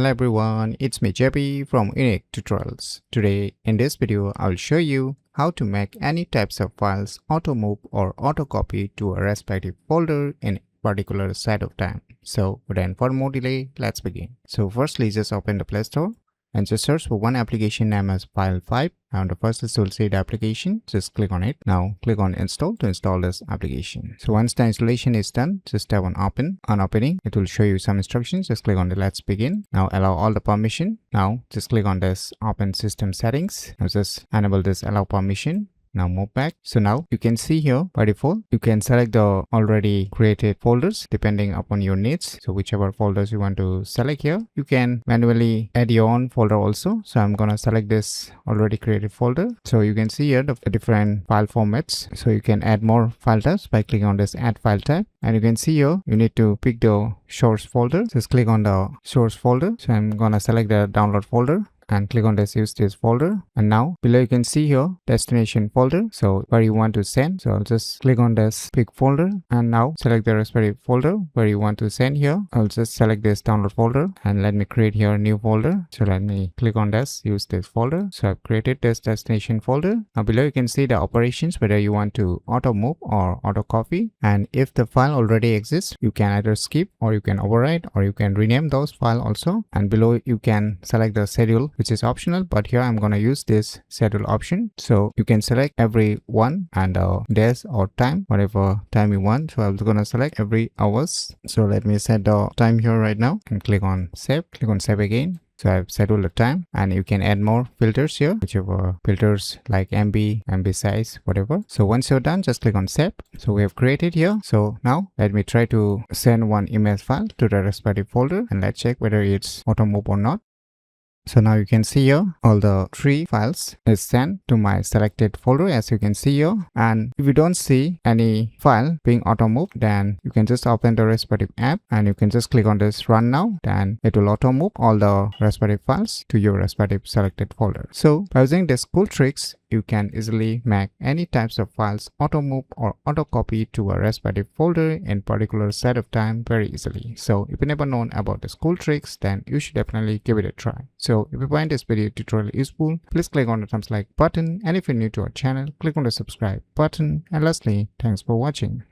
Hello everyone, it's me JP from UniqueTutorials. Today in this video, I'll show you how to make any types of files auto-move or auto-copy to a respective folder in a particular set of time. So without further more delay, let's begin. So firstly, just open the Play Store and just search for one application named as File 5. And the first is you'll see the application, just click on it. Now click on install to install this application. So once the installation is done, just tap on open. On opening, it will show you some instructions. Just click on the let's begin. Now allow all the permission. Now just click on this open system settings. Now just enable this allow permission. Now move back. So now you can see here by default, you can select the already created folders depending upon your needs. So whichever folders you want to select here, you can manually add your own folder also. So I'm gonna select this already created folder. So you can see here the different file formats. So you can add more file types by clicking on this add file type. And you can see here, you need to pick the source folder. Just click on the source folder. So I'm gonna select the download folder and click on this use this folder. And now below you can see here destination folder, so where you want to send. So I'll just click on this pick folder and now select the respective folder where you want to send here. I'll just select this download folder and let me create here a new folder. So let me click on this use this folder. So I've created this destination folder. Now below you can see the operations, whether you want to auto move or auto copy. And if the file already exists, you can either skip or you can overwrite or you can rename those file also. And below you can select the schedule, which is optional, but here I'm gonna use this schedule option. So you can select every one and days or time, whatever time you want. So I'm gonna select every hours. So let me set the time here right now and click on save. Click on save again. So I've scheduled the time, and you can add more filters here, whichever filters like MB, MB size, whatever. So once you're done, just click on save. So we have created here. So now let me try to send one image file to the respective folder and let's check whether it's auto move or not. So now you can see here all the 3 files is sent to my selected folder, as you can see here. And if you don't see any file being auto moved, then you can just open the respective app and you can just click on this run now. Then it will auto move all the respective files to your respective selected folder. So by using these cool tricks, you can easily make any types of files auto move or auto copy to a respective folder in particular set of time very easily. So if you never known about these cool tricks, then you should definitely give it a try. So if you find this video tutorial useful, please click on the thumbs like button, and if you're new to our channel, click on the subscribe button. And lastly, thanks for watching.